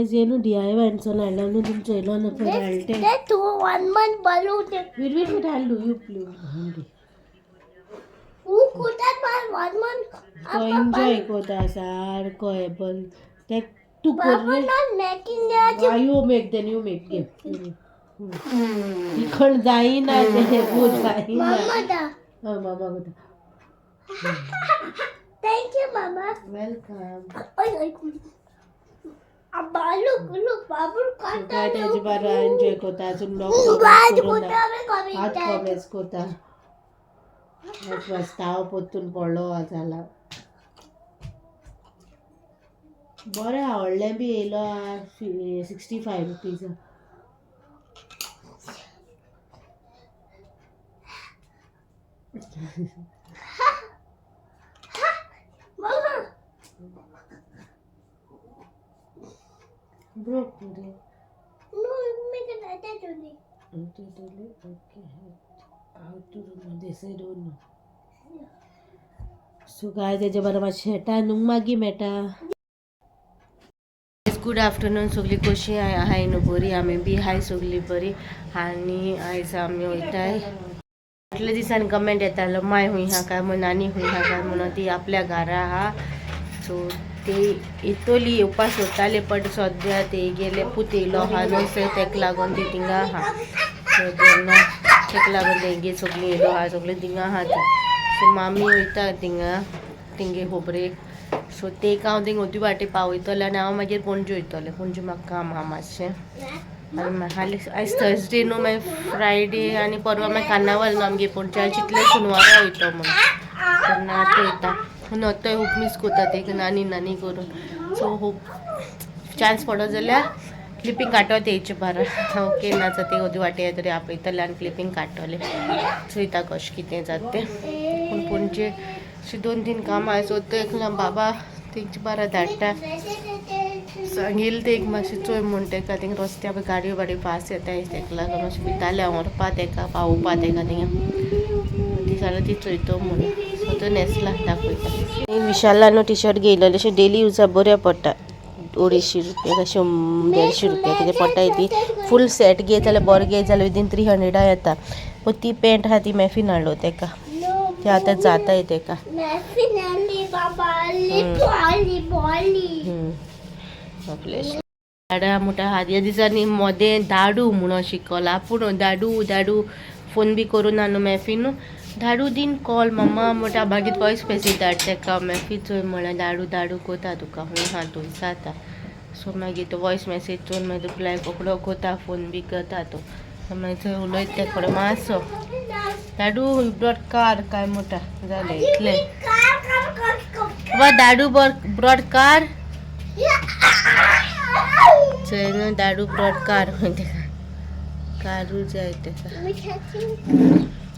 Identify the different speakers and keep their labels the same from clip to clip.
Speaker 1: guys ये no DIY एंसन आला no तुम चलो ना पर आल्टे
Speaker 2: ते तू 1 month balloon ते
Speaker 1: वेट हँडू यू प्ले हँडी
Speaker 2: कुठे पण 1 month
Speaker 1: को एन्जॉय कोता सारको आहे पण ते तू कर
Speaker 2: बाबा
Speaker 1: रे
Speaker 2: ना making द्यायची
Speaker 1: you make then you make game इकडं जाईना ते भूत जाईना
Speaker 2: मम्मा दा
Speaker 1: मामा कोता
Speaker 2: थैंक यू मामा
Speaker 1: वेलकम
Speaker 2: ओय ओय अब्बा लुक बाबू
Speaker 1: काय
Speaker 2: काटा
Speaker 1: त्याची बारा एन्जॉय कोता अजून लॉक हात कमेस कोता आज ताव पोतून पडलो झाला बरें आवडलें बी येयलो 65 रुपीज
Speaker 2: मामा
Speaker 1: ब्रोक रे
Speaker 2: नो मी काय त्याच्यानी
Speaker 1: okay how to do this I don't know so गाय तेजे बरं मातशें हेटा नुंग मागी मेटा गुड आफ्टरनून सगळी कशी हाय न्हू बरी आमी बी हाय सगळी बरी आनी आयज आमी वयताय इतले दिसांनी कमेंट येतालो माय हुंय हा काय म्हण नानी हुंय हा काय म्हणून ती आपल्या घरा हा सो ते येतली येवपा सोदताले पण सद्या ते गेले पूत येयलो हा न्हू सो तेका लागून ती थिंगा हा सो तेन्ना तेका लागून तेंगे सगळीं येयलो हा सगळीं थिंगा हा ती सो मामी वयता थिंगा तेंगे खोबरेक सो ते हांव थिंग ओदी वाटे पावयतलें आनी हांव मागीर पणजे वयतलें पणजे म्हाका काम आहा मातशें आनी आयज थर्सडे न्हू मागीर फ्रायडे आनी परवा मागीर कार्नावाल न्हू आमगे पणजे चितले शेनवारा वयता म्हणून तेन्ना आतां वयता नोतोय खूब मिस कोता तेका नानी नानी करून सो खूब चान्स पडो जाल्यार क्लिपींग काडटोत येवचें बारा ओके नाचा ते ओदी वाटे तरी आपयतलें आनी क्लिपींग काडटलें चोयता कशें कितें जाता तें पूण पणजे अशी 2-3 कामां आसा सो तेका बाबा तेंची बारा धाडटा सांगेल ते एक मातशें चोय म्हूण तेका थिंग रस्त्या गाडयो बाडयो पास येताय तेका लागून मातशें भितालें हांव व्हरपा तेका पावोवपा तेका थिंगा ती जाल्यार ती चोयतो म्हणून सो तो न्हेसला दाखयता विशाला न्हू टी शर्ट घेयलेलें अशें डेली युजा बऱ्या पडटा 250 रुपया काय 150 रुपया कितें पडटा ती फूल सेट घे जाल्यार बरें घे जाल्यार विदीन 300 येता पूण ती पॅन्ट आहा ती मॅफीन हाडलो तेका ते आतां जाताय तेका दाडा मोठा हात ह्या दिसांनी मोदें दाडू म्हणून शिकला पूण दाडू फोन बी करून न्हू मॅफीन धाडू दिन कॉल मम्मा मोठा मागीर वॉयस मेसेज धाड तेका मॅफी चोय म्हळ्यार दाडू कोता तुका हूंय हा थंय जाता सो मागीर तो वॉयस मेसेज चोवन मागीर रिप्लाय पकडो कोता फोन बी करता तो मागीर थंय उलयता तेका फुडें मातसो दाडू ब्रॉड कार काय मोठा जालें इतलें वा दाडू ब्रॉड कार चोय न्हू दाडू ब्रॉड कार तेका कारू जाय तेका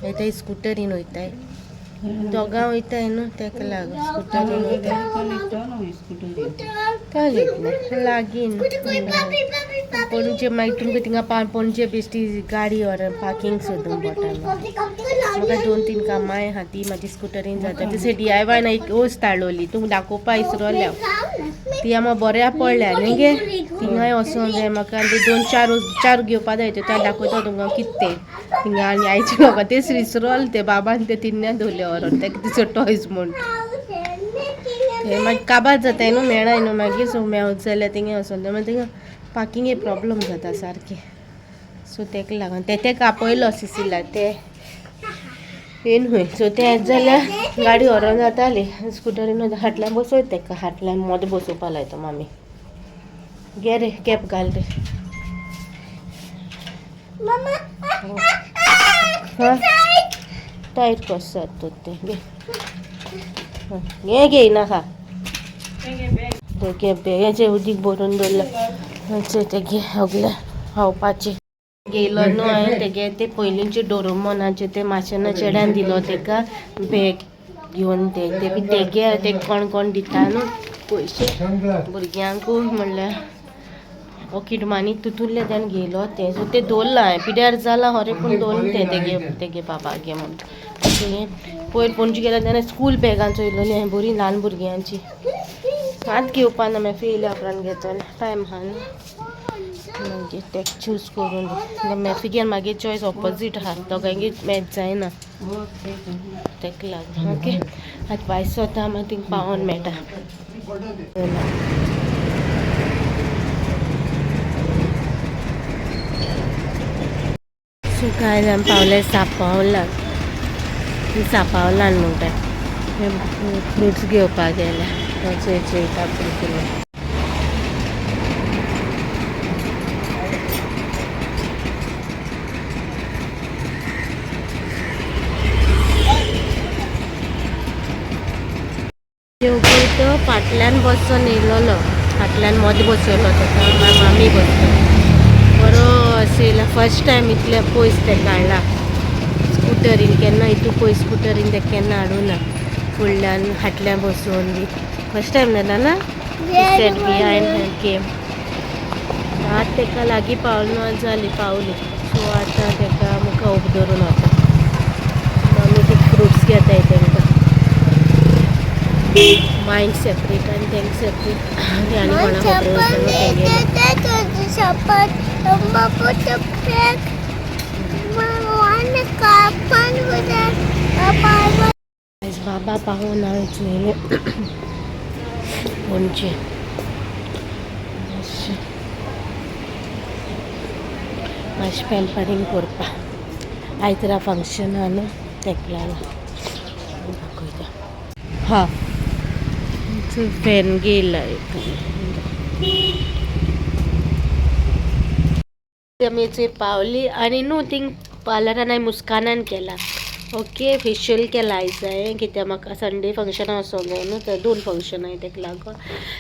Speaker 1: वयताय स्कुटरीन वयताय दोगां वयताय न्हू तेका लागून स्कुटरीन वयताय लागीं पणजे मागीर तुमकां थिंगा पणजे बेश्टी गाडी व्हर पार्किंग सोदूंक पडटा म्हाका 2-3 कामां आहा ती म्हाजी स्कुटरीन जाता तशें DIY ना एक वस्त धाडलोली तुमकां दाखोवपा विसरोल्या ती आमी बऱ्या पडल्या न्ही गे थिंगाय वचोंक जाय म्हाका आनी 2-4 घेवपा जाय त्यो दाखयता तुमकां कितें तें थिंगा आनी आयचे म्हाका तेच विसरोल ते बाबान ते तिन्या दवरले व्हरोन तेका तिचो टॉयज म्हूण ते मागीर काबार जाताय न्हू मेळाय न्हू मागीर सो मेळत जाल्यार थिंगा वचोन मागीर थिंगा पार्किंगे प्रॉब्लम जाता सारकें सो तेका लागून तेका आपयलो सिसिला ते येन हूंय सो तें जाल्यार गाडी व्हरोन जाताली स्कुटरीन फाटल्यान बसोय तेका फाटल्यान मोदें बसोवपा लायता मामी घे रे कॅप घाल रे टायट कसो तो ते घे घे नाका घे हेचें उदीक भरून दवरलें ते घे सगलें खावपाचें गेलो न्हू हांवें तेगे ते पयलींचे डोरेमोनाचे ते माशेना चेड्यान दिलो तेका बॅग घेवन ते बी तेगे ते कोण कोण दिता न्हू पयशे भुरग्यांकूय म्हणल्यार पॉकेट मानी तितूंतले त्यान घेयलो ते सो ते दवरला हांवें पिड्यार जाला खरें पूण दवरलें तेगे बाबा घे म्हणून पयर पणजे गेल्या तेन्ना स्कूल बॅगां चोयलोली हांवें बरी ल्हान भुरग्यांची आत घेवपा ना मागीर फेल उपरांत घेतले टायम आहा न्हू मागीर तेका चूज करून मॅफिगेन मागीर चॉयस ऑपोजीट आहा दोगांयगेर मॅच जायना तेका लागून ओके आतां भायर सोता मागीर थिंग पावोन मेळटा सो काय आमी पावले सांपावलां सांपावलां म्हणटा फ्रुट्स घेवपाक गेल्या चोयता फ्रूट तो फाटल्यान बसून येयलोलो फाटल्यान मदें बसयलो ताका मामी बसलो बरो आसयला फर्स्ट टायम इतले पयस ते काडला स्कुटरीन केन्ना इतू पयस स्कुटरीन ते केन्ना हाडूं ना फुडल्यान फाटल्यान बसून बी फर्स्ट टायम जाता ना सेट बिहायंड गेम आतां ताका लागीं पावली जाली पावली सो आतां ताका मुखार उब धरून वता मामी ते फ्रुट्स घेताय तांकां मायंड सेपरेट आनी तेंक सेपरेट आनी कोणा बाबा पावून हांवें चोयलें पणजे मातशें पॅम्परींग करपा आयतरा फंक्शन आहा न्हू तेका लागून दाखयता हा फॅन गेला आमी थंय पावली आनी न्हू थिंग पार्लरान हांवें मुस्कानान केला ओके फेशियल केला आयज हांवें कित्याक म्हाका संडे फंक्शना वचोंक जाय न्हू तर 2 फंक्शन हाय तेका लागून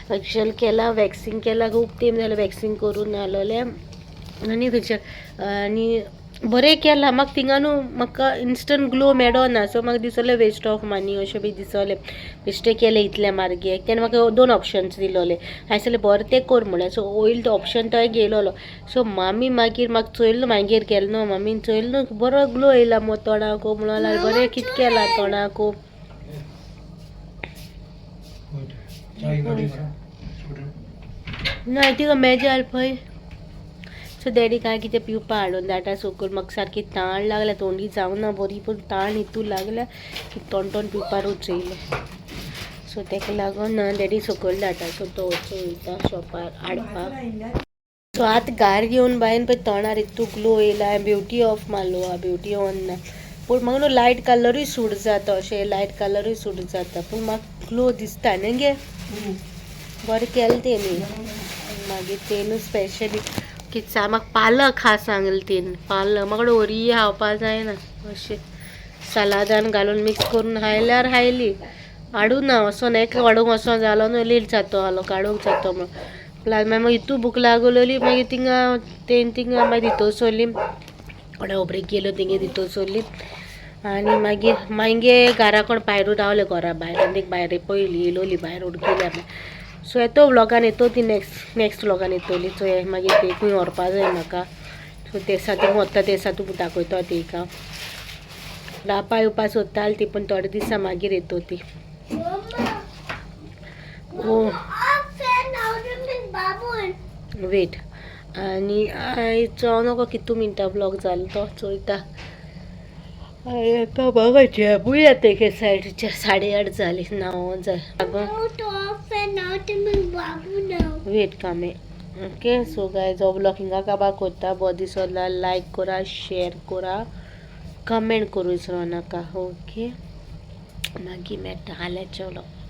Speaker 1: फेशियल केला वॅक्सिंग केला खूब टायम जालें वॅक्सिंग करून आसलोलें आनी थंयच्यान आनी बरें केलां म्हाका थिंगा न्हू म्हाका इन्स्टंट ग्लो मेळो ना सो म्हाका दिसलें वेस्ट ऑफ मनी अशें बी दिसलें बेश्टें केलें इतलें मार्गे तेणें म्हाका 2 ऑप्शन्स दिलोले हांवें सांगलें बरें तें कर म्हणलें सो ऑयल तो ऑप्शन तो गेलोलो सो मामी मागीर म्हाका चोयलो मागीर गेलो न्हू मामीन चोयलो न्हू बरो ग्लो येयला मो तोंडाको म्हणून लागलें बरें कितें केलां तोंडाको ना तिका मेजाल पळय सो डॅडी काय कितें पिवपा हाडून धाडटा सकयल म्हाका सारकी ताण लागल्या तोंडी जावं ना बरी पूण ताण हितू लागल्या की तोंड पिवपारूच येयलें सो तेका लागून डॅडी सकयल धाडटा सो तो वचून वयता शॉपार हाडपाक सो आतां घार घेवन बायन पळय तोंडार हितू ग्लो येयला ब्युटी ऑफ मारलो ब्युटी ऑन ना पूण म्हाका न्हू लायट कलरूय सूट जाता अशें लायट कलरूय सूट जाता पूण म्हाका ग्लो दिसता न्ही गे बरें केलें तेणी मागीर तेणूय स्पेशली कितें म्हाका पालक खा सांगलें तेणी पालक म्हाका व्हरी खावपा जायना अशें सलादान घालून मिक्स करून खायल्यार खायली हाडूं ना वचोन एक वाडूंक वचोन जालो न्हू लेट जातो आलो काडूंक जातो म्हणून मागीर हितू भूक लागलोली मागीर थिंगा थिंगा मागीर दितोसोली कोणा उबरेक गेलो थिंगे दितोसोली आनी मागीर घरा कोण भायर रावले घरा भायर आनी भायर पयली येयलोली भायर उडकिल्या सो येतो व्लॉगान येतो ती नेक्स्ट व्लॉगान येतली सो हे मागीर ते खंय व्हरपा जाय म्हाका सो ते दिसा ती वता ते दिसा तूं दाखयता तिका रावपा येवपा सोदताली ती पूण थोडे दिसा मागीर येतो ती वेट आनी आयचो नको कितू मिनटां ब्लॉग जालो तो चोयता तो बघा जेबूय येता एके सायडीच्या 8:30 जाली 9 जाय वेट कामे ओके सो गायज हो ब्लॉग हिंगा काबार करता बरो दिसला लायक करा शेअर करा कमेंट करूं विसरो नाका ओके मागीर मेळटा हाल्याच्या व्लॉग